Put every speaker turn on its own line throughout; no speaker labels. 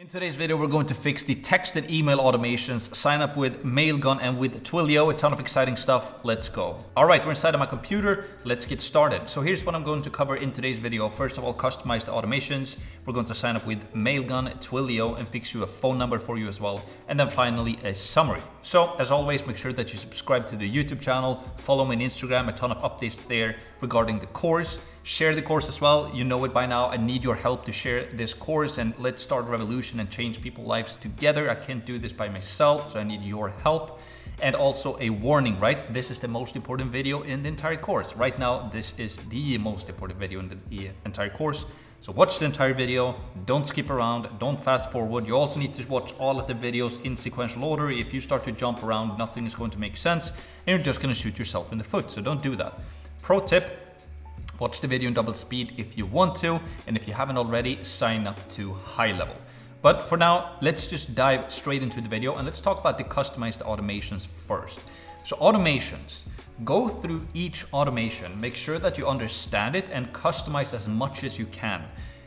In today's video, we're going to fix the text and email automations, sign up with Mailgun and with Twilio, a ton of exciting stuff. Let's go. All right, we're inside of my computer. Let's get started. So here's what I'm going to cover in today's video. First of all, customize the automations. We're going to sign up with Mailgun, Twilio, and fix you a phone number for you as well. And then finally, a summary. So as always, make sure that you subscribe to the YouTube channel, follow me on Instagram, a ton of updates there regarding the course. Share the course as well. You know it by now. I need your help to share this course and let's start a revolution and change people's lives together. I can't do this by myself, so I need your help. And also a warning, right? This is the most important video in the entire course. Right now, this is the most important video in the entire course. So watch the entire video, don't skip around, don't fast forward. You also need to watch all of the videos in sequential order. If you start to jump around, nothing is going to make sense and you're just gonna shoot yourself in the foot. So don't do that. Pro tip, watch the video in double speed if you want to, and if you haven't already, sign up to high level. But for now, let's just dive straight into the video and let's talk about the customized automations first. So automations, go through each automation, make sure that you understand it and customize as much as you can.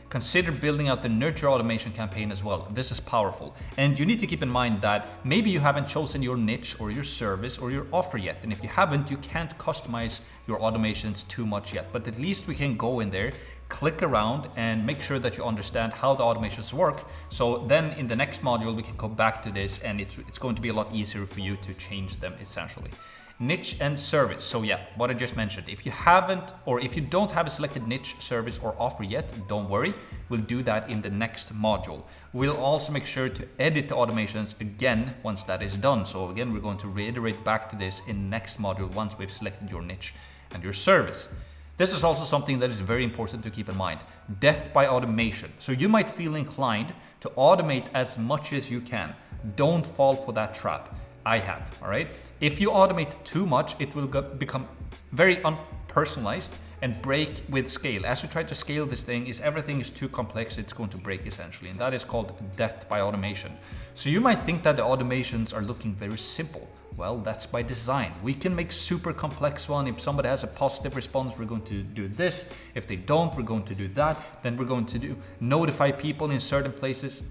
Consider building out the nurture automation campaign as well. This is powerful. And you need to keep in mind that maybe you haven't chosen your niche or your service or your offer yet. And if you haven't, you can't customize your automations too much yet. But at least we can go in there, click around and make sure that you understand how the automations work. So then in the next module, we can go back to this and it's going to be a lot easier for you to change them essentially. Niche and service. So yeah, what I just mentioned. If you haven't, or if you don't have a selected niche, service, or offer yet, don't worry. We'll do that in the next module. We'll also make sure to edit the automations again once that is done. So again, we're going to reiterate back to this in next module once we've selected your niche and your service. This is also something that is very important to keep in mind. Death by automation. So you might feel inclined to automate as much as you can. Don't fall for that trap. I have, all right? If you automate too much, it will become very unpersonalized and break with scale. As you try to scale this thing, everything is too complex, it's going to break essentially. And that is called death by automation. So you might think that the automations are looking very simple. Well, that's by design. We can make super complex one. If somebody has a positive response, we're going to do this. If they don't, we're going to do that. Then we're going to notify people in certain places.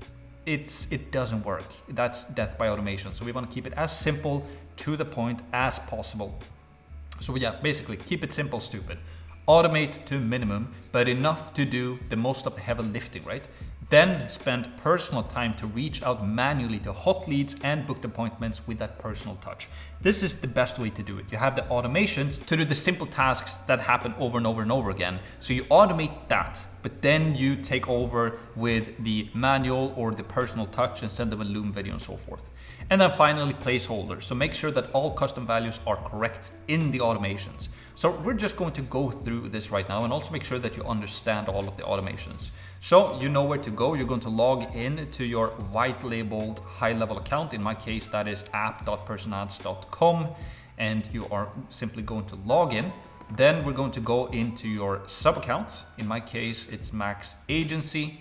It doesn't work. That's death by automation. So we want to keep it as simple to the point as possible. So yeah, basically keep it simple, stupid. Automate to minimum, but enough to do the most of the heavy lifting, right? Then spend personal time to reach out manually to hot leads and book appointments with that personal touch. This is the best way to do it. You have the automations to do the simple tasks that happen over and over and over again. So you automate that, but then you take over with the manual or the personal touch and send them a Loom video and so forth. And then finally, placeholders. So make sure that all custom values are correct in the automations. So we're just going to go through this right now and also make sure that you understand all of the automations. So you know where to go. You're going to log in to your white labeled high level account. In my case, that is app.personads.com. And you are simply going to log in. Then we're going to go into your sub accounts. In my case, it's Max Agency.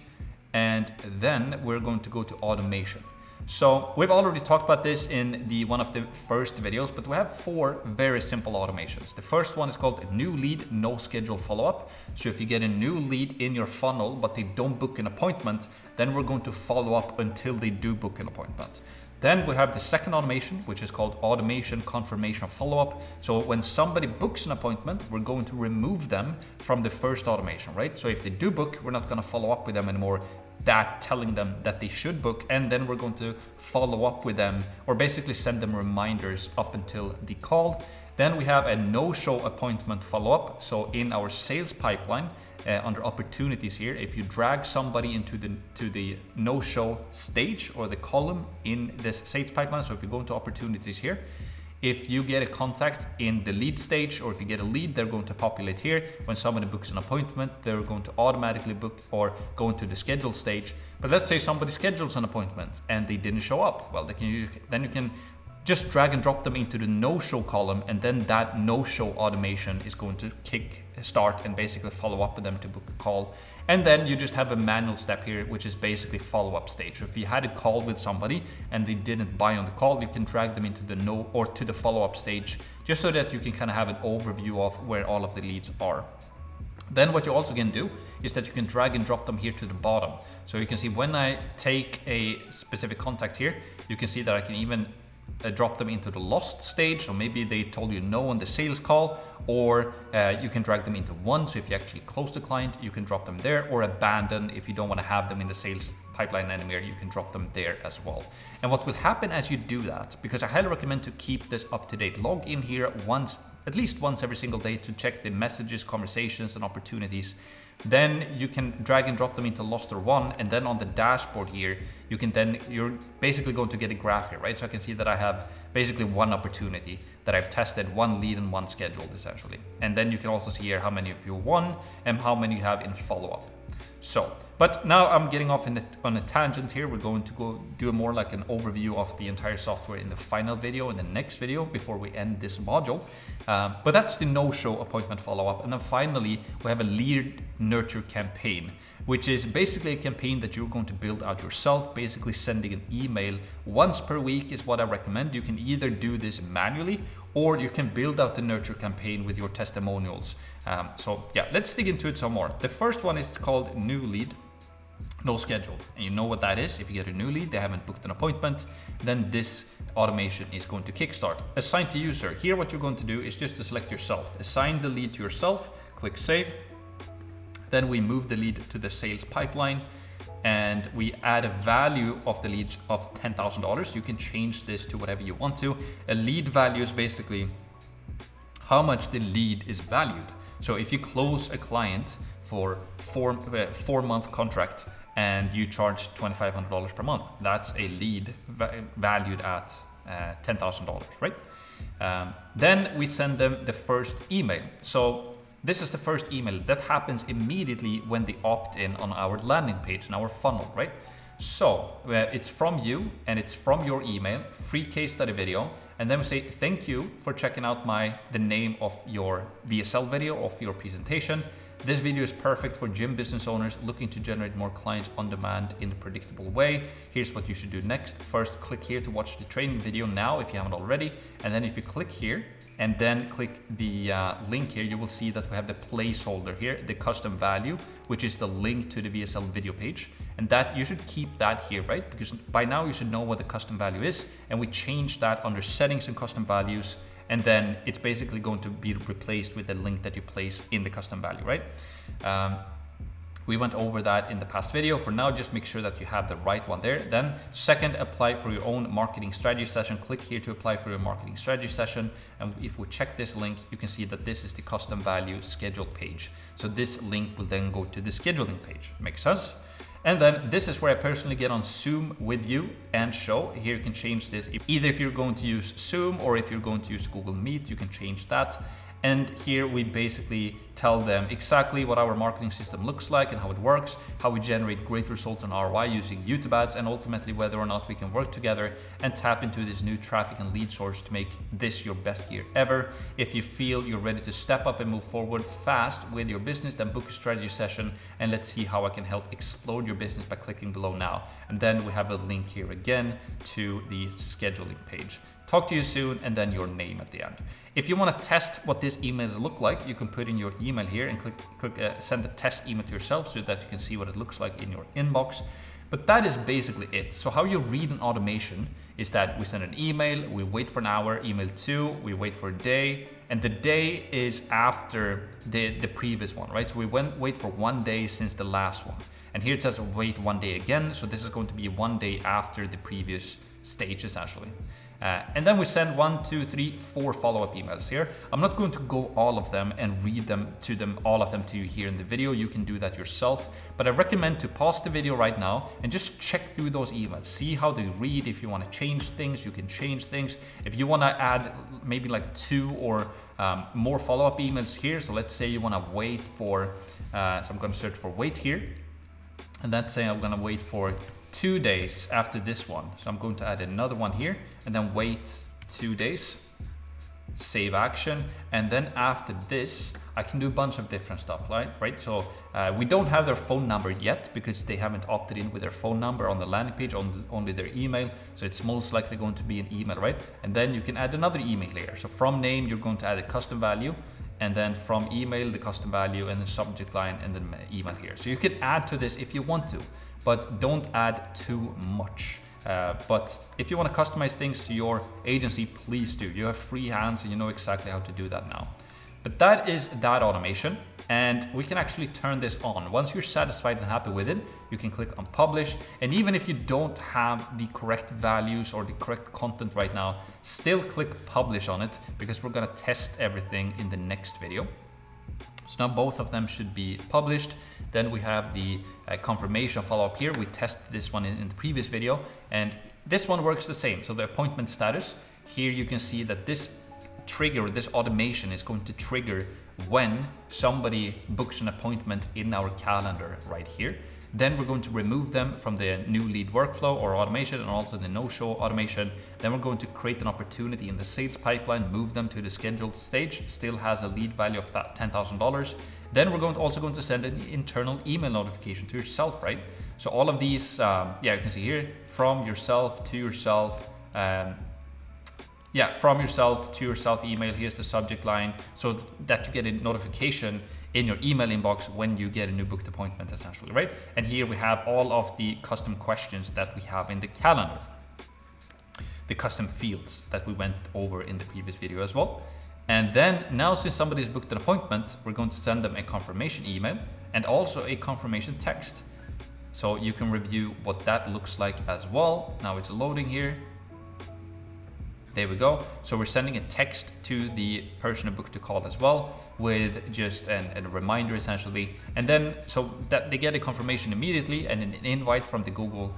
And then we're going to go to automation. So we've already talked about this in one of the first videos, but we have 4 very simple automations. The first one is called new lead, no schedule follow-up. So if you get a new lead in your funnel, but they don't book an appointment, then we're going to follow up until they do book an appointment. Then we have the second automation, which is called automation confirmation follow-up. So when somebody books an appointment, we're going to remove them from the first automation, right? So if they do book, we're not going to follow up with them anymore. That telling them that they should book, and then we're going to follow up with them or basically send them reminders up until the call. Then we have a no-show appointment follow-up. So in our sales pipeline, under opportunities here, if you drag somebody into the no-show stage or the column in this sales pipeline, so if you go into opportunities here, if you get a contact in the lead stage, or if you get a lead, they're going to populate here. When somebody books an appointment, they're going to automatically book or go into the schedule stage. But let's say somebody schedules an appointment and they didn't show up. Well, then you can just drag and drop them into the no-show column, and then that no-show automation is going to start and basically follow up with them to book a call. And then you just have a manual step here, which is basically follow-up stage. So if you had a call with somebody and they didn't buy on the call, you can drag them into the to the follow-up stage, just so that you can kind of have an overview of where all of the leads are. Then what you also can do is that you can drag and drop them here to the bottom. So you can see when I take a specific contact here, you can see that I can even drop them into the lost stage. So maybe they told you no on the sales call, or you can drag them into one. So if you actually close the client, you can drop them there, or abandon if you don't want to have them in the sales pipeline anymore, you can drop them there as well. And what will happen as you do that, because I highly recommend to keep this up to date, log in here at least once every single day to check the messages, conversations, and opportunities. Then you can drag and drop them into Lost or Won, and then on the dashboard here, you're basically going to get a graph here, right? So I can see that I have basically one opportunity that I've tested, one lead and one scheduled essentially. And then you can also see here how many of you won and how many you have in follow-up. So, but now I'm getting off on a tangent here. We're going to go do more like an overview of the entire software in the final video, in the next video, before we end this module. But that's the no-show appointment follow-up. And then finally, we have a lead nurture campaign, which is basically a campaign that you're going to build out yourself, basically sending an email once per week is what I recommend. You can either do this manually, or you can build out the nurture campaign with your testimonials. So yeah, let's dig into it some more. The first one is called new lead, no schedule. And you know what that is. If you get a new lead, they haven't booked an appointment, then this automation is going to kickstart. Assign to user. Here what you're going to do is just to select yourself. Assign the lead to yourself, click save. Then we move the lead to the sales pipeline, and we add a value of the lead of $10,000. You can change this to whatever you want to. A lead value is basically how much the lead is valued. So if you close a client for 4-month contract and you charge $2,500 per month, that's a lead valued at $10,000, right? Then we send them the first email. So this is the first email that happens immediately when they opt in on our landing page, in our funnel, right? So it's from you and it's from your email, free case study video. And then we say, thank you for checking out the name of your VSL video, of your presentation. This video is perfect for gym business owners looking to generate more clients on demand in a predictable way. Here's what you should do next. First, click here to watch the training video now if you haven't already. And then if you click here and then click the link here, you will see that we have the placeholder here, the custom value, which is the link to the VSL video page. And that you should keep that here, right? Because by now you should know what the custom value is. And we change that under settings and custom values. And then it's basically going to be replaced with the link that you place in the custom value, right? We went over that in the past video. For now, just make sure that you have the right one there. Then second, apply for your own marketing strategy session. Click here to apply for your marketing strategy session. And if we check this link, you can see that this is the custom value scheduled page. So this link will then go to the scheduling page. Makes sense? And then this is where I personally get on Zoom with you and show. Here you can change this. Either if you're going to use Zoom or if you're going to use Google Meet, you can change that. And here we basically tell them exactly what our marketing system looks like and how it works, how we generate great results on ROI using YouTube ads, and ultimately whether or not we can work together and tap into this new traffic and lead source to make this your best year ever. If you feel you're ready to step up and move forward fast with your business, then book a strategy session and let's see how I can help explode your business by clicking below now. And then we have a link here again to the scheduling page. Talk to you soon, and then your name at the end. If you want to test what these emails look like, you can put in your email here and click send a test email to yourself so that you can see what it looks like in your inbox. But that is basically it. So how you read an automation is that we send an email, we wait for an hour, email 2, we wait for a day, and the day is after the previous one, right? So we wait for 1 day since the last one. And here it says wait 1 day again. So this is going to be 1 day after the previous stage essentially. And then we send 1, 2, 3, 4 follow-up emails here. I'm not going to go all of them and read all of them to you here in the video. You can do that yourself. But I recommend to pause the video right now and just check through those emails. See how they read. If you want to change things, you can change things. If you want to add maybe like 2 or more follow-up emails here. So let's say you want to wait for, so I'm going to search for wait here. And let's say I'm going to wait for 2 days after this one. So I'm going to add another one here and then wait 2 days, save action. And then after this, I can do a bunch of different stuff, right? So we don't have their phone number yet because they haven't opted in with their phone number on the landing page, only their email. So it's most likely going to be an email, right? And then you can add another email here. So from name, you're going to add a custom value. and then from email, the custom value, and the subject line, and then email here. So you can add to this if you want to, but don't add too much. But if you want to customize things to your agency, please do. You have free hands and you know exactly how to do that now. But that is that automation, and we can actually turn this on. Once you're satisfied and happy with it, you can click on publish. And even if you don't have the correct values or the correct content right now, still click publish on it, because we're gonna test everything in the next video. So now both of them should be published. Then we have the confirmation follow-up here. We tested this one in the previous video, and this one works the same. So the appointment status, here you can see that this trigger, this automation is going to trigger when somebody books an appointment in our calendar right here. Then we're going to remove them from the new lead workflow or automation, and also the no-show automation. Then we're going to create an opportunity in the sales pipeline, move them to the scheduled stage, still has a lead value of that $10,000. Then we're also going to send an internal email notification to yourself, right? So all of these, yeah, you can see here, from yourself to yourself, from yourself to yourself email. Here's the subject line, so that you get a notification in your email inbox when you get a new booked appointment, essentially, right? And here we have all of the custom questions that we have in the calendar, the custom fields that we went over in the previous video as well. And then now, since somebody's booked an appointment, we're going to send them a confirmation email and also a confirmation text. So you can review what that looks like as well. Now it's loading here. There we go. So we're sending a text to the person who booked a call as well, with just a reminder essentially. And then so that they get a confirmation immediately and an invite from the Google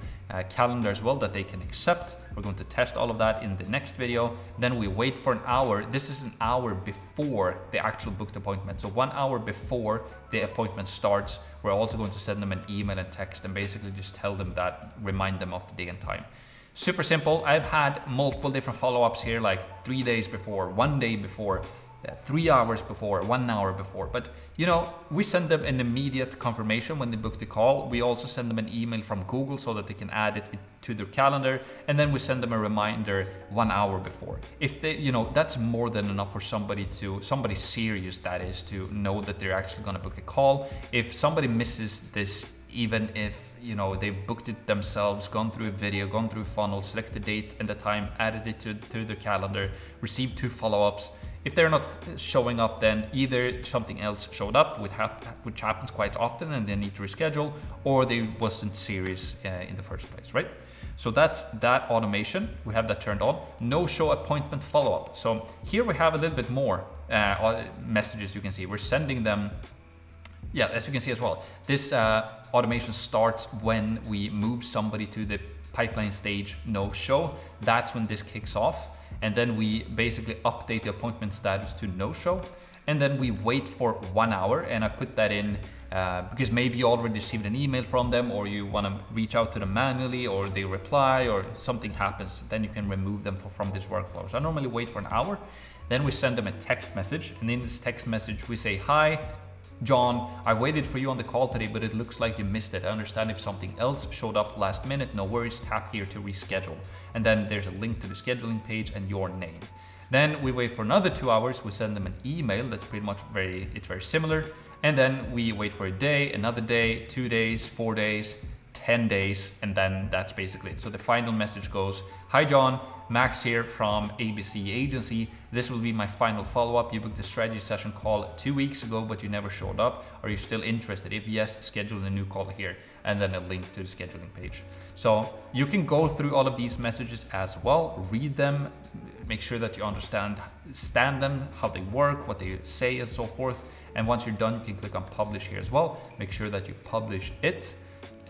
Calendar as well that they can accept. We're going to test all of that in the next video. Then we wait for an hour. This is an hour before the actual booked appointment. So 1 hour before the appointment starts, we're also going to send them an email and text and basically just tell them that, remind them of the day and time. Super simple. I've had multiple different follow-ups here, like 3 days before, 1 day before, 3 hours before, 1 hour before. But you know, we send them an immediate confirmation when they book the call. We also send them an email from Google so that they can add it to their calendar, and then we send them a reminder 1 hour before. If they, you know, that's more than enough for somebody serious, that is, to know that they're actually going to book a call. If somebody misses this, even if, you know, they booked it themselves, gone through a video, gone through a funnel, select the date and the time, added it to their calendar, received 2 follow-ups. If they're not showing up, then either something else showed up, which happens quite often, and they need to reschedule, or they wasn't serious in the first place, right? So that's that automation. We have that turned on. No show appointment follow-up. So here we have a little bit more messages. You can see we're sending them. Yeah, as you can see as well, this automation starts when we move somebody to the pipeline stage no show. That's when this kicks off. And then we basically update the appointment status to no show. And then we wait for 1 hour. And I put that in because maybe you already received an email from them, or you want to reach out to them manually, or they reply, or something happens. Then you can remove them from this workflow. So I normally wait for an hour. Then we send them a text message. And in this text message, we say, "Hi, John, I waited for you on the call today, but it looks like you missed it. I understand if something else showed up last minute. No worries, tap here to reschedule." And then there's a link to the scheduling page and your name. Then we wait for another 2 hours. We send them an email that's pretty much very similar. And then we wait for a day, another day, 2 days, 4 days, 10 days, and then that's basically it. So the final message goes, "Hi John, Max here from ABC Agency. This will be my final follow-up. You booked a strategy session call 2 weeks ago, but you never showed up. Are you still interested? If yes, schedule a new call here," and then a link to the scheduling page. So you can go through all of these messages as well, read them, make sure that you understand them, how they work, what they say, and so forth. And once you're done, you can click on publish here as well. Make sure that you publish it,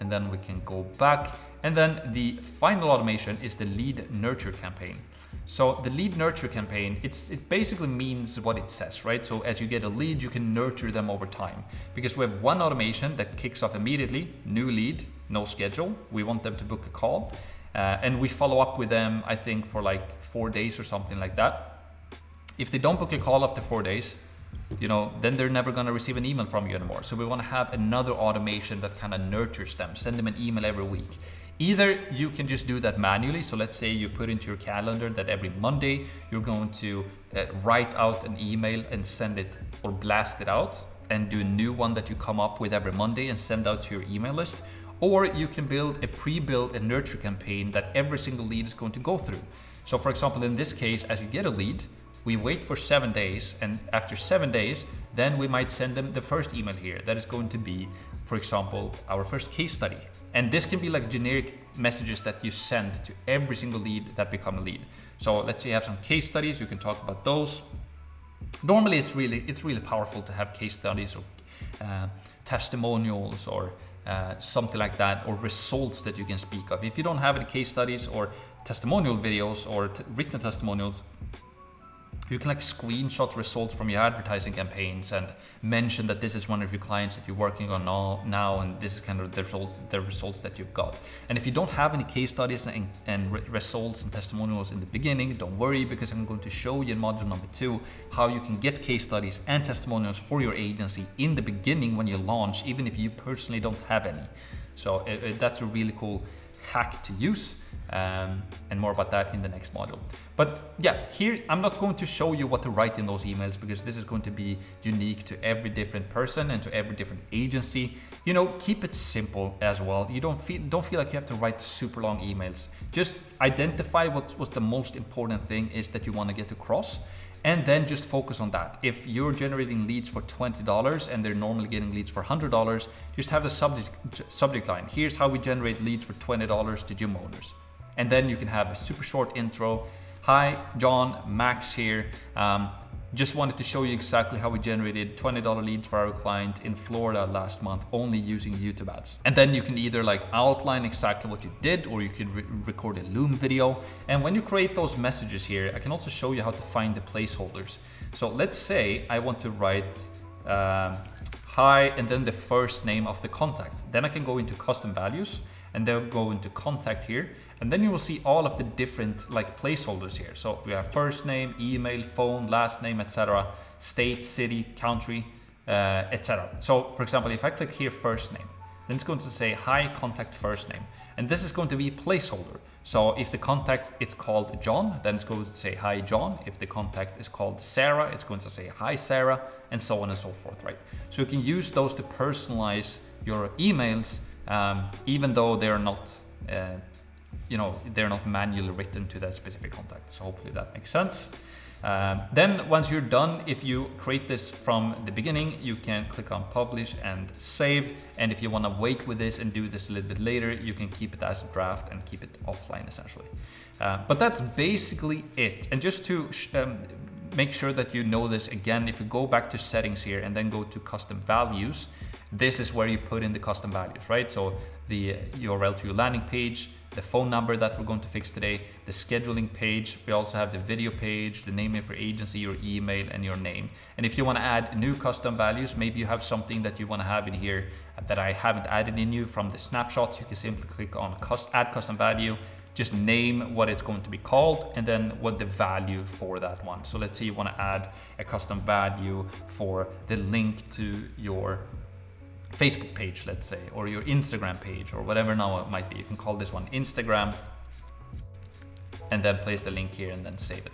and then we can go back. And then the final automation is the lead nurture campaign. So the lead nurture campaign, it basically means what it says, right? So as you get a lead, you can nurture them over time, because we have one automation that kicks off immediately, new lead, no schedule. We want them to book a call, and we follow up with them, I think, for like 4 days or something like that. If they don't book a call after 4 days, you know, then they're never going to receive an email from you anymore. So we want to have another automation that kind of nurtures them, send them an email every week. Either you can just do that manually. So let's say you put into your calendar that every Monday you're going to write out an email and send it or blast it out and do a new one that you come up with every Monday and send out to your email list. Or you can build a pre-built and nurture campaign that every single lead is going to go through. So for example, in this case, as you get a lead, we wait for 7 days, and after 7 days, then we might send them the first email here. That is going to be, for example, our first case study. And this can be like generic messages that you send to every single lead that become a lead. So let's say you have some case studies, you can talk about those. Normally it's really powerful to have case studies or testimonials or something like that, or results that you can speak of. If you don't have any case studies or testimonial videos or written testimonials, you can like screenshot results from your advertising campaigns and mention that this is one of your clients that you're working on now, and this is kind of the results that you've got. And if you don't have any case studies and results and testimonials in the beginning, don't worry, because I'm going to show you in module number 2 how you can get case studies and testimonials for your agency in the beginning when you launch, even if you personally don't have any. So that's a really cool hack to use. And more about that in the next module. But yeah, here I'm not going to show you what to write in those emails, because this is going to be unique to every different person and to every different agency. You know, keep it simple as well. You don't feel like you have to write super long emails. Just identify what's the most important thing is that you want to get across, and then just focus on that. If you're generating leads for $20 and they're normally getting leads for $100, just have the subject line. Here's how we generate leads for $20 to gym owners. And then you can have a super short intro. Hi, John, Max here. Just wanted to show you exactly how we generated $20 leads for our client in Florida last month, only using YouTube ads. And then you can either like outline exactly what you did, or you can record a Loom video. And when you create those messages here, I can also show you how to find the placeholders. So let's say I want to write hi, and then the first name of the contact. Then I can go into custom values, and then go into contact here, and then you will see all of the different like placeholders here. So we have first name, email, phone, last name, etc., state, city, country, etc. So for example, if I click here first name, then it's going to say hi, contact first name, and this is going to be a placeholder. So if the contact is called John, then it's going to say hi John. If the contact is called Sarah, it's going to say hi Sarah, and so on and so forth, right? So you can use those to personalize your emails, even though they're not, they're not manually written to that specific contact. So hopefully that makes sense. Then once you're done, if you create this from the beginning, you can click on publish and save. And if you want to wait with this and do this a little bit later, you can keep it as a draft and keep it offline essentially. But that's basically it. And just to make sure that you know this again, if you go back to settings here and then go to custom values, this is where you put in the custom values, right? So the URL to your landing page, the phone number that we're going to fix today, the scheduling page. We also have the video page, the name of your agency, your email, and your name. And if you want to add new custom values, maybe you have something that you want to have in here that I haven't added in you from the snapshots, you can simply click on add custom value, just name what it's going to be called, and then what the value for that one. So let's say you want to add a custom value for the link to your Facebook page, let's say, or your Instagram page, or whatever now it might be. You can call this one Instagram, and then place the link here and then save it.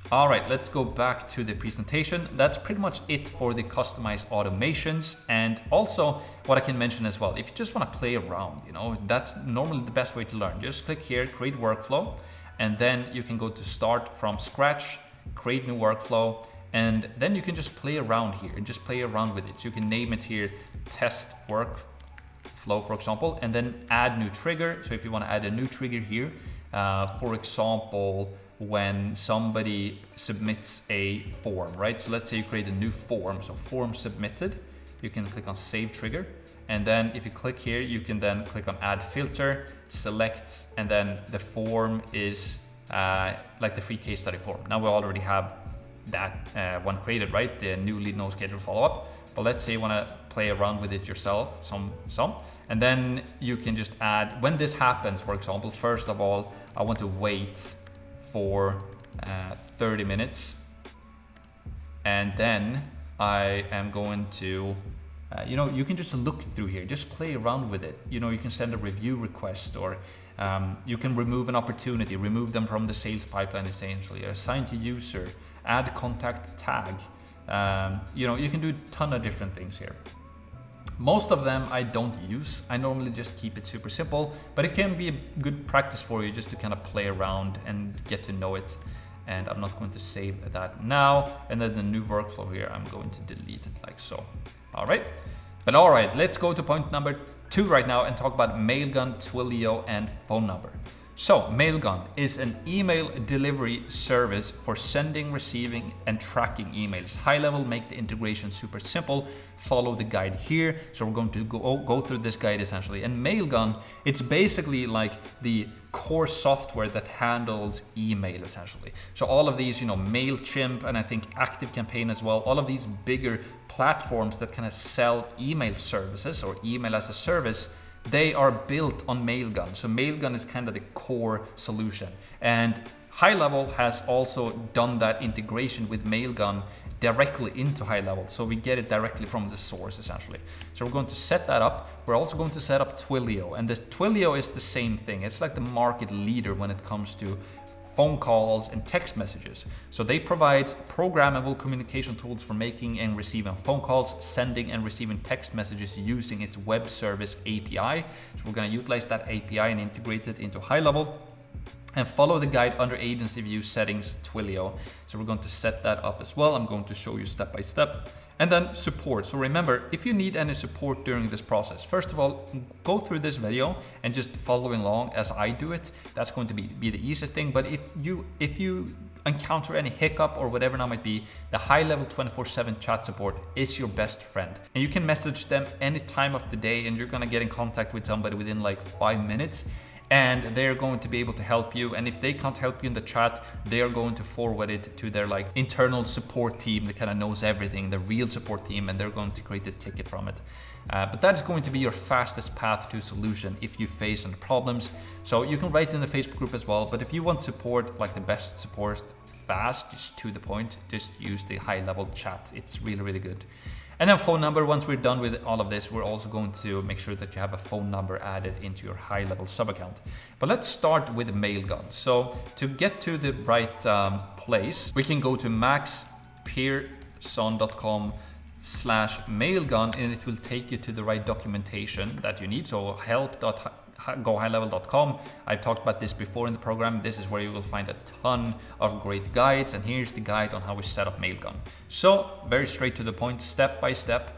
All right, let's go back to the presentation. That's pretty much it for the customized automations. And also what I can mention as well, if you just want to play around, that's normally the best way to learn. Just click here, create workflow, and then you can go to start from scratch, create new workflow, and then you can just play around here and just play around with it. So you can name it here test workflow, for example, and then add new trigger. So if you want to add a new trigger here, for example, when somebody submits a form, right? So let's say you create a new form, so form submitted, you can click on save trigger. And then if you click here, you can then click on add filter, select, and then the form is like the free case study form. Now we already have that one created, right? The new lead no schedule follow-up. But let's say you want to play around with it yourself, some, and then you can just add, when this happens, for example, first of all, I want to wait for 30 minutes. And then I am going to, you can just look through here, just play around with it. You can send a review request, or you can remove an opportunity, remove them from the sales pipeline essentially, assign to user, add contact tag, You know, you can do a ton of different things here. Most of them I don't use. I normally just keep it super simple, but it can be a good practice for you just to kind of play around and get to know it. And I'm not going to save that now. And then the new workflow here, I'm going to delete it like so. All right. But all right, let's go to point number 2 right now and talk about Mailgun, Twilio, and phone number. So Mailgun is an email delivery service for sending, receiving, and tracking emails. High level, make the integration super simple. Follow the guide here. So we're going to go through this guide essentially. And Mailgun, it's basically like the core software that handles email essentially. So all of these, you know, MailChimp and I think ActiveCampaign as well, all of these bigger platforms that kind of sell email services or email as a service, they are built on Mailgun. So Mailgun is kind of the core solution. And High Level has also done that integration with Mailgun directly into High Level. So we get it directly from the source essentially. So we're going to set that up. We're also going to set up Twilio. And this Twilio is the same thing. It's like the market leader when it comes to phone calls and text messages. So they provide programmable communication tools for making and receiving phone calls, sending and receiving text messages using its web service API. So we're going to utilize that API and integrate it into High Level. And follow the guide under agency view settings, Twilio. So we're going to set that up as well. I'm going to show you step by step. And then support. So remember, if you need any support during this process, first of all, go through this video and just following along as I do it. That's going to be the easiest thing. But if you encounter any hiccup or whatever that might be, the High Level 24/7 chat support is your best friend. And you can message them any time of the day and you're gonna get in contact with somebody within like 5 minutes. And they're going to be able to help you. And if they can't help you in the chat, they are going to forward it to their like internal support team that kind of knows everything, the real support team, and they're going to create a ticket from it. But that is going to be your fastest path to solution if you face any problems. So you can write in the Facebook group as well. But if you want support, like the best support, fast, just to the point, just use the High Level chat. It's really, really good. And then phone number, once we're done with all of this, we're also going to make sure that you have a phone number added into your High Level sub account. But let's start with Mailgun. So to get to the right place, we can go to maxpearson.com/Mailgun and it will take you to the right documentation that you need. So help.gohighlevel.com. I've talked about this before in the program. This is where you will find a ton of great guides. And here's the guide on how we set up Mailgun. So very straight to the point, step by step.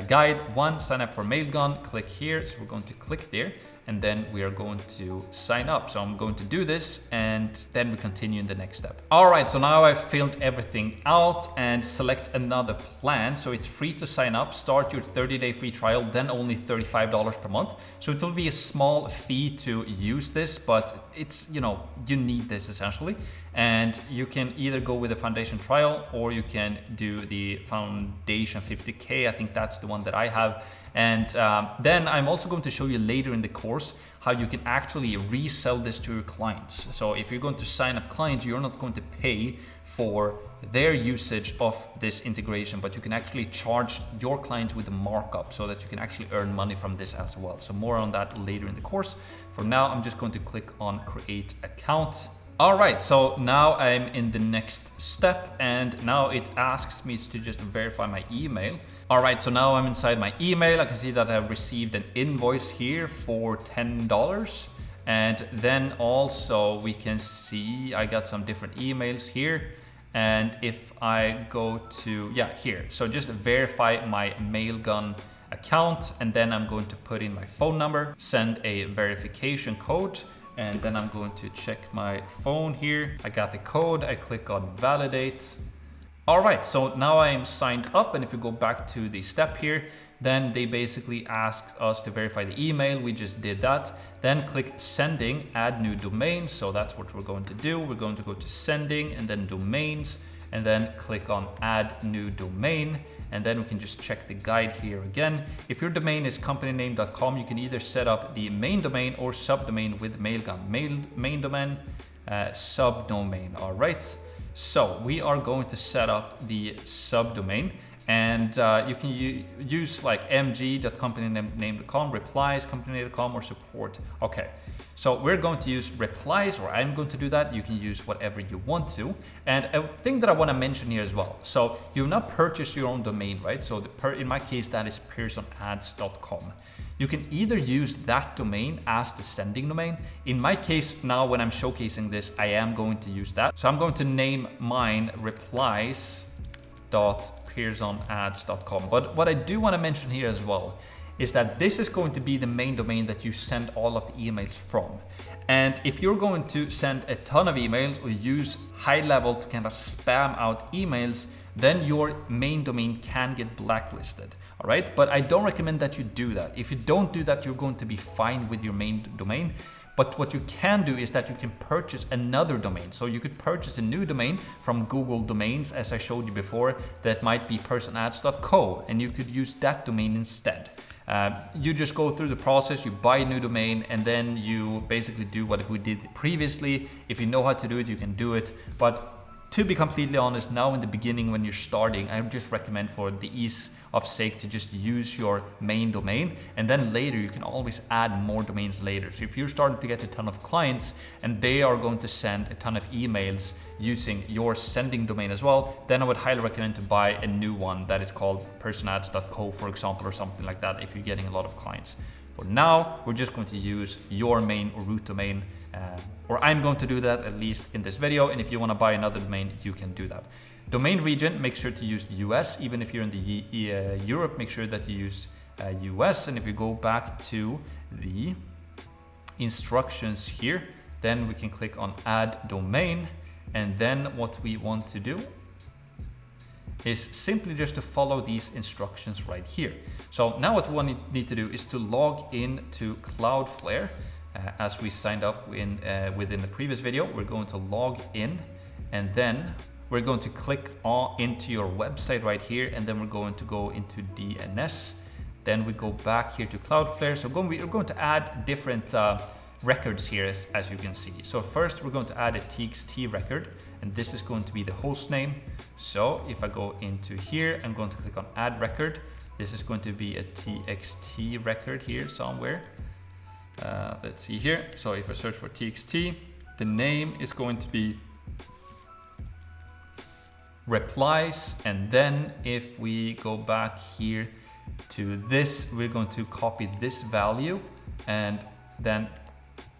Guide 1, sign up for Mailgun, click here. So we're going to click there and then we are going to sign up. So I'm going to do this and then we continue in the next step. All right, so now I've filled everything out and select another plan. So it's free to sign up, start your 30-day free trial, then only $35 per month. So it will be a small fee to use this, but it's, you know, you need this essentially. And you can either go with a foundation trial or you can do the foundation 50K. I think that's the one that I have. And then I'm also going to show you later in the course how you can actually resell this to your clients. So if you're going to sign up clients, you're not going to pay for their usage of this integration, but you can actually charge your clients with a markup so that you can actually earn money from this as well. So more on that later in the course. For now, I'm just going to click on create account. All right, so now I'm in the next step and now it asks me to just verify my email. All right, so now I'm inside my email. I can see that I've received an invoice here for $10. And then also we can see I got some different emails here. And if I go to, yeah, here. So just verify my Mailgun account and then I'm going to put in my phone number, send a verification code. And then I'm going to check my phone here. I got the code, I click on validate. All right, so now I am signed up. And if you go back to the step here, then they basically ask us to verify the email. We just did that. Then click sending, add new domain. So that's what we're going to do. We're going to go to sending and then domains and then click on add new domain. And then we can just check the guide here again. If your domain is companyname.com, you can either set up the main domain or subdomain with Mailgun. Main domain, subdomain. All right. So we are going to set up the subdomain, and you can use like mg.companyname.com, replies, companyname.com, or support. Okay, so we're going to use replies, or I'm going to do that. You can use whatever you want to. And a thing that I want to mention here as well. So you've not purchased your own domain, right? So in my case, that is pearsonads.com. You can either use that domain as the sending domain. In my case now, when I'm showcasing this, I am going to use that. So I'm going to name mine replies.pearsonads.com. But what I do want to mention here as well is that this is going to be the main domain that you send all of the emails from. And if you're going to send a ton of emails or use high level to kind of spam out emails, then your main domain can get blacklisted. All right, but I don't recommend that you do that. If you don't do that, you're going to be fine with your main domain. But what you can do is that you can purchase another domain. So you could purchase a new domain from Google Domains, as I showed you before, that might be pearsonads.co, and you could use that domain instead. You just go through the process, you buy a new domain, and then you basically do what we did previously. If you know how to do it, you can do it. But to be completely honest, now in the beginning when you're starting, I would just recommend for the ease of sake to just use your main domain, and then later you can always add more domains later. So if you're starting to get a ton of clients and they are going to send a ton of emails using your sending domain as well, then I would highly recommend to buy a new one that is called pearsonads.co, for example, or something like that if you're getting a lot of clients. For now, we're just going to use your main or root domain, or I'm going to do that at least in this video. And if you want to buy another domain, you can do that. Domain region, make sure to use US. Even if you're in the Europe, make sure that you use US. And if you go back to the instructions here, then we can click on add domain. And then what we want to do is simply just to follow these instructions right here. So now what we need to do is to log in to Cloudflare. As we signed up within the previous video, we're going to log in, and then we're going to click into your website right here, and then we're going to go into DNS. Then we go back here to Cloudflare. So we're going to add different records here, as you can see. So first we're going to add a TXT record, and this is going to be the host name. So if I go into here, I'm going to click on add record. This is going to be a TXT record here somewhere. Let's see here. So if I search for TXT, the name is going to be replies. And then if we go back here to this, we're going to copy this value and then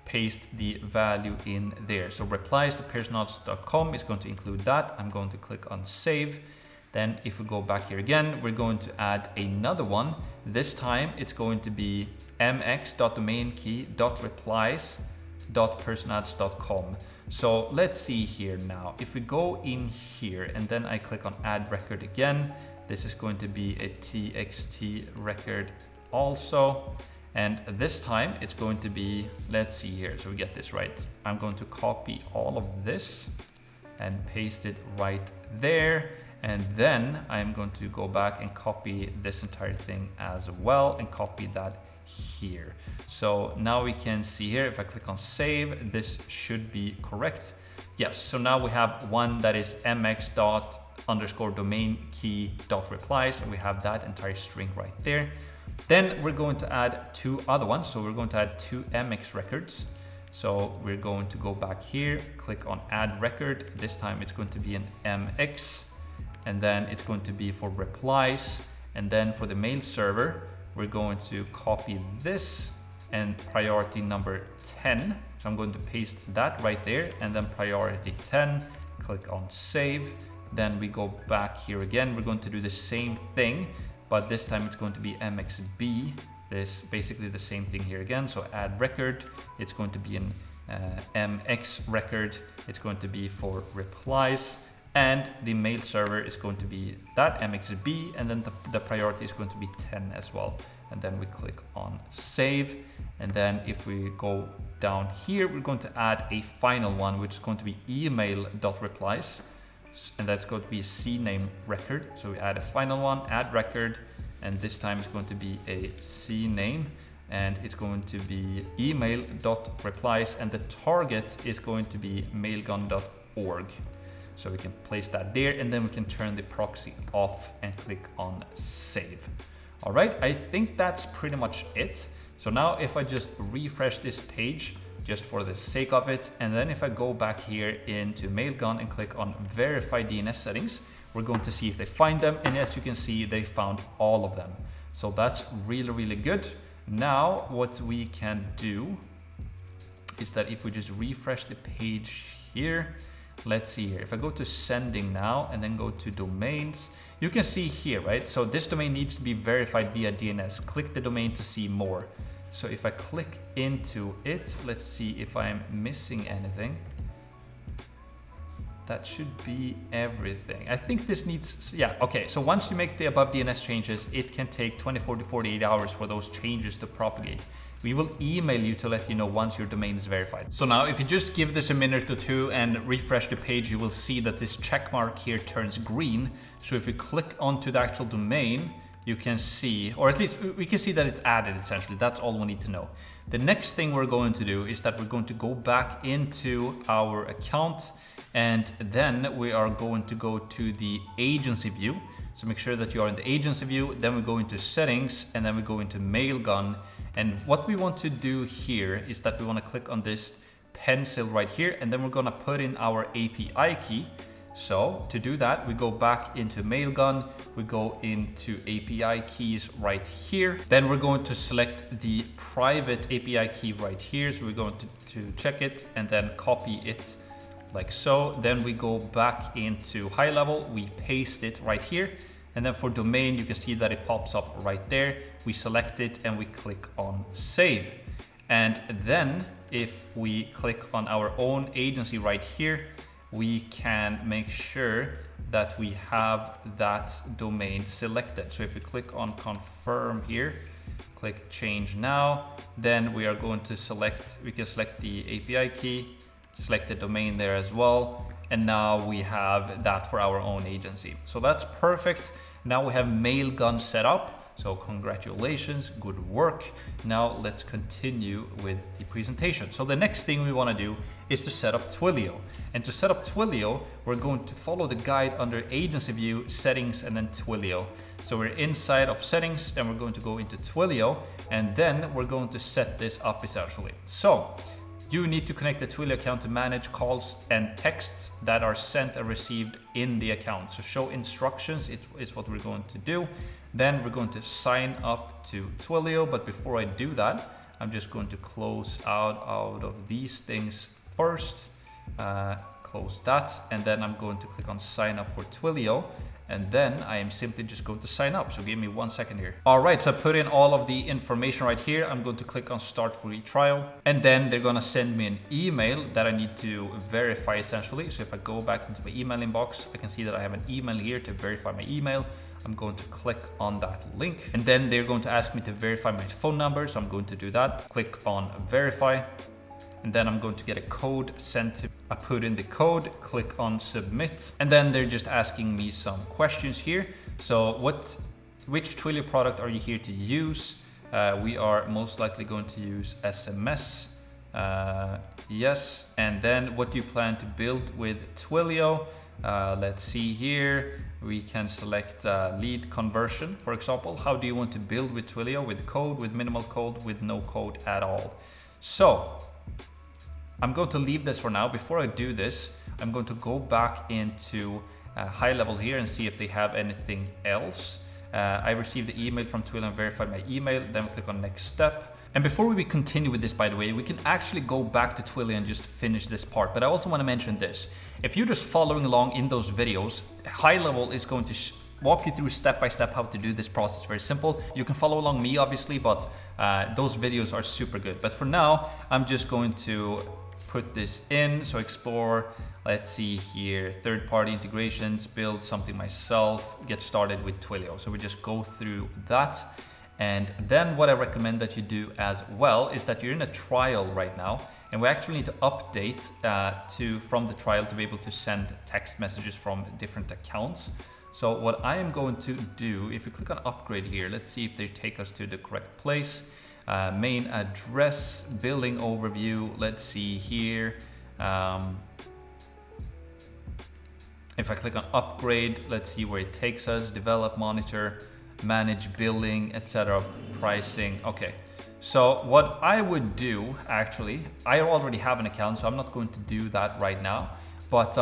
paste the value in there. So replies to pearsonads.com is going to include that. I'm going to click on save. Then if we go back here again, we're going to add another one. This time it's going to be mx.domainkey.replies.pearsonads.com. So let's see here now. If we go in here and then I click on add record again, this is going to be a TXT record also. And this time it's going to be, let's see here, so we get this right. I'm going to copy all of this and paste it right there. And then I'm going to go back and copy this entire thing as well and copy that here. So now we can see here, if I click on save, this should be correct. Yes, so now we have one that is mx._domainkey.replies, and we have that entire string right there. Then we're going to add two other ones. So we're going to add two MX records. So we're going to go back here, click on add record. This time it's going to be an MX, and then it's going to be for replies. And then for the mail server, we're going to copy this and priority number 10. So I'm going to paste that right there, and then priority 10, click on save. Then we go back here again. We're going to do the same thing, but this time it's going to be MXB. This basically the same thing here again. So add record, it's going to be an MX record. It's going to be for replies, and the mail server is going to be that MXB, and then the priority is going to be 10 as well. And then we click on save. And then if we go down here, we're going to add a final one, which is going to be email.replies. And that's going to be a CNAME record. So we add a final one, add record, and this time it's going to be a CNAME, and it's going to be email.replies, and the target is going to be mailgun.org. So we can place that there, and then we can turn the proxy off and click on save. All right, I think that's pretty much it. So now if I just refresh this page, just for the sake of it, and then if I go back here into Mailgun and click on verify DNS settings, we're going to see if they find them. And as you can see, they found all of them. So that's really, really good. Now what we can do is that if we just refresh the page here, let's see here. If I go to sending now and then go to domains, you can see here, right? So this domain needs to be verified via DNS. Click the domain to see more. So if I click into it, let's see if I'm missing anything. That should be everything. I think this needs, yeah, okay. So once you make the above DNS changes, it can take 24 to 48 hours for those changes to propagate. We will email you to let you know once your domain is verified. So now if you just give this a minute or two and refresh the page, you will see that this check mark here turns green. So if you click onto the actual domain, you can see, or at least we can see that it's added essentially. That's all we need to know. The next thing we're going to do is that we're going to go back into our account, and then we are going to go to the agency view. So make sure that you are in the agency view, then we go into settings, and then we go into Mailgun. And what we want to do here is that we want to click on this pencil right here, and then we're going to put in our API key. So to do that, we go back into Mailgun, we go into API keys right here. Then we're going to select the private API key right here. So we're going to check it and then copy it like so. Then we go back into high level, we paste it right here. And then for domain, you can see that it pops up right there. We select it and we click on save. And then if we click on our own agency right here, we can make sure that we have that domain selected. So if we click on confirm here, click change now, then we are going to select, we can select the API key, select the domain there as well. And now we have that for our own agency. So that's perfect. Now we have Mailgun set up. So congratulations, good work. Now let's continue with the presentation. So the next thing we want to do is to set up Twilio. And to set up Twilio, we're going to follow the guide under agency view, settings, and then Twilio. So we're inside of settings, and we're going to go into Twilio, and then we're going to set this up essentially. So you need to connect the Twilio account to manage calls and texts that are sent and received in the account. So show instructions is what we're going to do. Then we're going to sign up to Twilio. But before I do that, I'm just going to close out of these things first. Close that. And then I'm going to click on sign up for Twilio. And then I am simply just going to sign up. So give me 1 second here. All right, so I put in all of the information right here. I'm going to click on start free trial. And then they're gonna send me an email that I need to verify essentially. So if I go back into my email inbox, I can see that I have an email here to verify my email. I'm going to click on that link. And then they're going to ask me to verify my phone number. So I'm going to do that. Click on verify. And then I'm going to get a code sent to, I put in the code, click on submit. And then they're just asking me some questions here. So which Twilio product are you here to use? We are most likely going to use SMS. Yes. And then what do you plan to build with Twilio? Let's see here. We can select lead conversion, for example. How do you want to build with Twilio? With code, with minimal code, with no code at all? So I'm going to leave this for now. Before I do this, I'm going to go back into high level here and see if they have anything else. I received the email from Twilio and verified my email. Then we click on next step. And before we continue with this, by the way, we can actually go back to Twilio and just finish this part. But I also want to mention this. If you're just following along in those videos, high level is going to walk you through step by step how to do this process. Very simple. You can follow along me, obviously, but those videos are super good. But for now, I'm just going to put this in. So explore, let's see here, third-party integrations, build something myself, get started with Twilio. So we just go through that. And then what I recommend that you do as well is that you're in a trial right now, and we actually need to update from the trial to be able to send text messages from different accounts. So what I am going to do, if you click on upgrade here, let's see if they take us to the correct place. Main address, billing overview, let's see here. If I click on upgrade, let's see where it takes us. Develop, monitor, manage billing, etc. Pricing. Okay. So what I would do, actually, I already have an account, so I'm not going to do that right now. But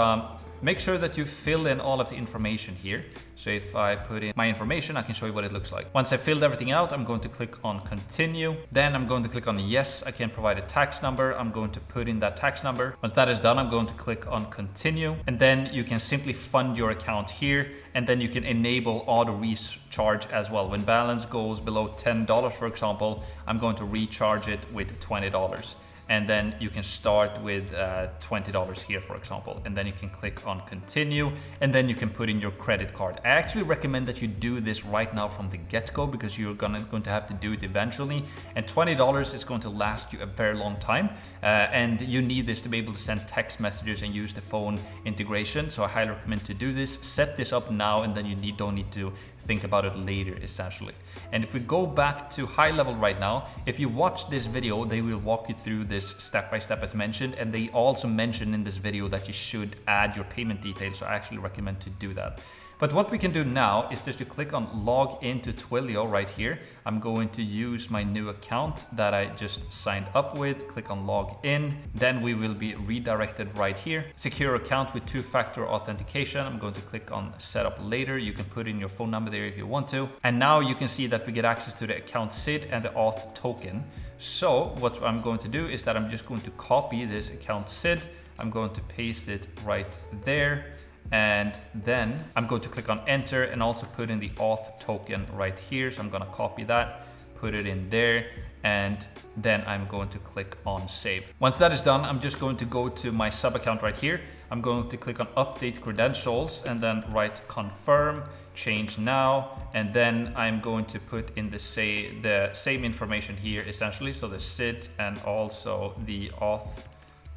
make sure that you fill in all of the information here. So if I put in my information, I can show you what it looks like. Once I filled everything out, I'm going to click on continue. Then I'm going to click on yes, I can provide a tax number. I'm going to put in that tax number. Once that is done, I'm going to click on continue. And then you can simply fund your account here. And then you can enable auto recharge as well. When balance goes below $10, for example, I'm going to recharge it with $20. And then you can start with $20 here, for example, and then you can click on continue, and then you can put in your credit card. I actually recommend that you do this right now from the get-go, because you're going to have to do it eventually, and $20 is going to last you a very long time, and you need this to be able to send text messages and use the phone integration. So I highly recommend to do this. Set this up now, and then you don't need to think about it later, essentially. And if we go back to high level right now, if you watch this video, they will walk you through this step by step as mentioned, and they also mention in this video that you should add your payment details. So I actually recommend to do that. But what we can do now is just to click on log into Twilio right here. I'm going to use my new account that I just signed up with. Click on log in. Then we will be redirected right here. Secure account with two-factor authentication. I'm going to click on setup later. You can put in your phone number there if you want to. And now you can see that we get access to the account SID and the auth token. So what I'm going to do is that I'm just going to copy this account SID. I'm going to paste it right there. And then I'm going to click on enter and also put in the auth token right here. So I'm going to copy that, put it in there, and then I'm going to click on save. Once that is done, I'm just going to go to my sub account right here. I'm going to click on update credentials and then write confirm, change now, and then I'm going to put in the same information here essentially. So the SID and also the auth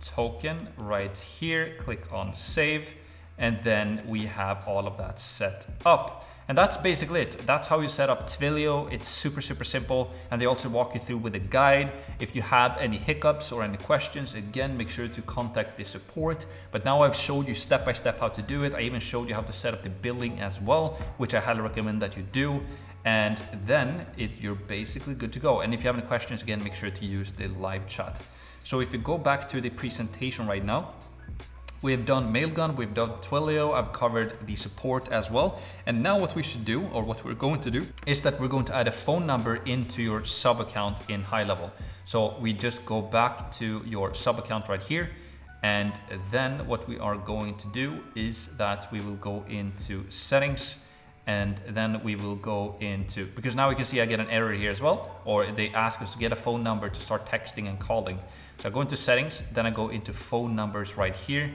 token right here. Click on save. And then we have all of that set up. And that's basically it. That's how you set up Twilio. It's super, super simple. And they also walk you through with a guide. If you have any hiccups or any questions, again, make sure to contact the support. But now I've showed you step by step how to do it. I even showed you how to set up the billing as well, which I highly recommend that you do. And then you're basically good to go. And if you have any questions, again, make sure to use the live chat. So if you go back to the presentation right now, we have done Mailgun, we've done Twilio, I've covered the support as well. And now what we should do, or what we're going to do, is that we're going to add a phone number into your sub account in high level. So we just go back to your sub account right here. And then what we are going to do is that we will go into settings, and then we will go into, because now we can see I get an error here as well, or they ask us to get a phone number to start texting and calling. So I go into settings, then I go into phone numbers right here.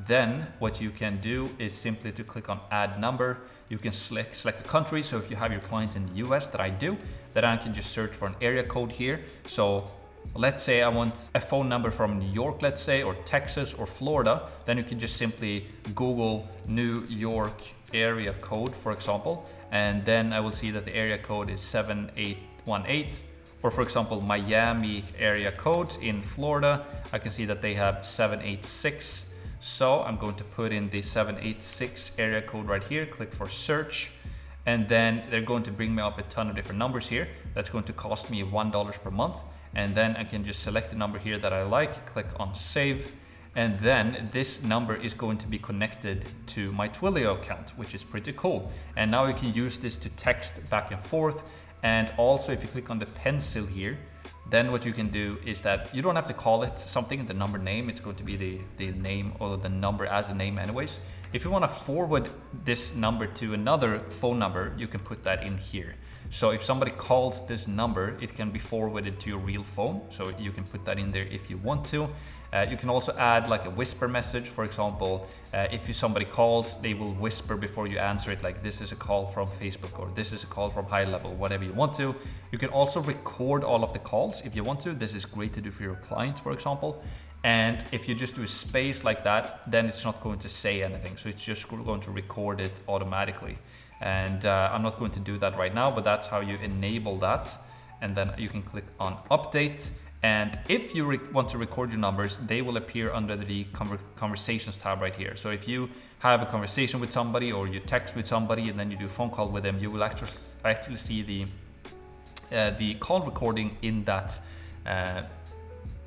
Then what you can do is simply to click on add number. You can select the country. So if you have your clients in the US, that I do, then I can just search for an area code here. So let's say I want a phone number from New York, let's say, or Texas or Florida. Then you can just simply Google New York area code, for example. And then I will see that the area code is 7818. Or for example, Miami area code in Florida, I can see that they have 786. So I'm going to put in the 786 area code right here, click for search, and then they're going to bring me up a ton of different numbers here. That's going to cost me $1 per month. And then I can just select the number here that I like, click on save. And then this number is going to be connected to my Twilio account, which is pretty cool. And now you can use this to text back and forth. And also if you click on the pencil here, then what you can do is that you don't have to call it something, the number name, it's going to be the name or the number as a name anyways. If you want to forward this number to another phone number, you can put that in here. So if somebody calls this number, it can be forwarded to your real phone. So you can put that in there if you want to. You can also add like a whisper message. For example, if somebody calls, they will whisper before you answer it, like this is a call from Facebook, or this is a call from high level, whatever you want to. You can also record all of the calls if you want to. This is great to do for your clients, for example. And if you just do a space like that, then it's not going to say anything. So it's just going to record it automatically. And I'm not going to do that right now, but that's how you enable that. And then you can click on update. And if you want to record your numbers, they will appear under the conversations tab right here. So if you have a conversation with somebody or you text with somebody and then you do a phone call with them, you will actually see the call recording in that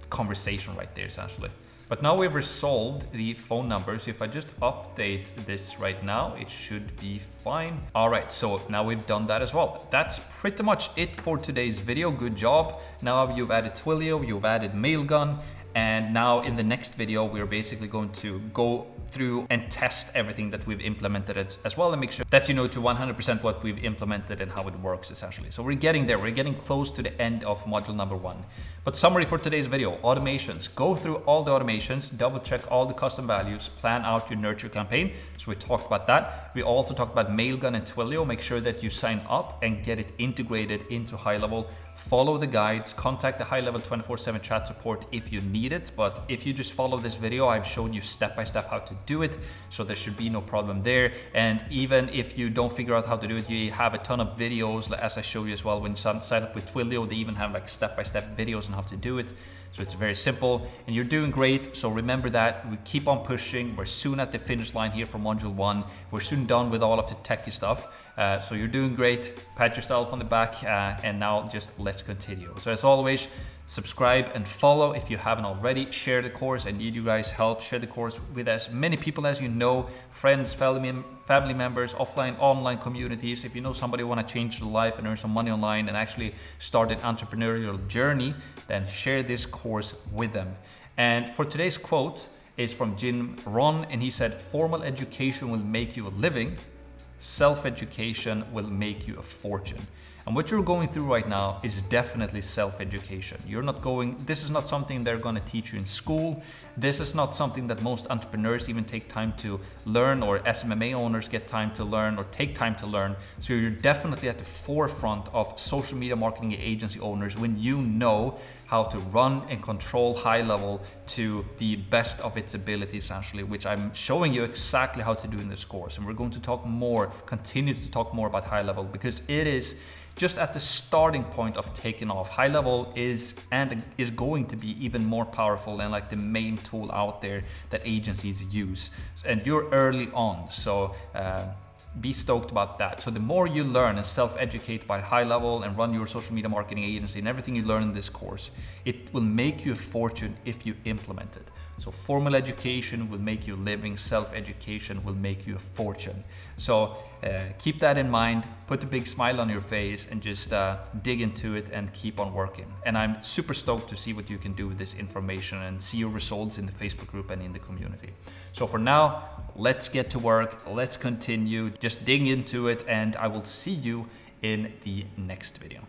conversation right there, essentially. But now we've resolved the phone numbers. If I just update this right now, it should be fine. All right, so now we've done that as well. That's pretty much it for today's video. Good job. Now you've added Twilio, you've added Mailgun, and now in the next video, we're basically going to go through and test everything that we've implemented as well and make sure that you know to 100% what we've implemented and how it works essentially. So we're getting there, we're getting close to the end of module number 1. But summary for today's video, automations. Go through all the automations, double check all the custom values, plan out your nurture campaign. So we talked about that. We also talked about Mailgun and Twilio. Make sure that you sign up and get it integrated into HighLevel. Follow the guides, contact the HighLevel 24/7 chat support if you need it. But if you just follow this video, I've shown you step by step how to do it. So there should be no problem there. And even if you don't figure out how to do it, you have a ton of videos, as I showed you as well. When you sign up with Twilio, they even have like step-by-step videos on how to do it. So it's very simple and you're doing great. So remember that we keep on pushing. We're soon at the finish line here for module 1. We're soon done with all of the techie stuff. So you're doing great. Pat yourself on the back and now just let's continue. So as always, subscribe and follow if you haven't already. Share the course. I need you guys' help. Share the course with as many people as you know, friends, family members, offline, online communities. If you know somebody who want to change their life and earn some money online and actually start an entrepreneurial journey, then share this course with them. And for today's quote is from Jim Rohn, and he said, "Formal education will make you a living. Self-education will make you a fortune." And what you're going through right now is definitely self-education. This is not something they're going to teach you in school. This is not something that most entrepreneurs even take time to learn, or SMMA owners get time to learn or take time to learn. So you're definitely at the forefront of social media marketing agency owners when you know how to run and control HighLevel to the best of its ability, essentially, which I'm showing you exactly how to do in this course. And we're going to talk more, continue to talk more about HighLevel, because it is just at the starting point of taking off. HighLevel is going to be even more powerful and like the main tool out there that agencies use. And you're early on, so be stoked about that. So the more you learn and self-educate by HighLevel and run your social media marketing agency and everything you learn in this course, it will make you a fortune if you implement it. So formal education will make you a living, self-education will make you a fortune. So keep that in mind, put a big smile on your face and just dig into it and keep on working. And I'm super stoked to see what you can do with this information and see your results in the Facebook group and in the community. So for now, let's get to work, let's continue, just dig into it, and I will see you in the next video.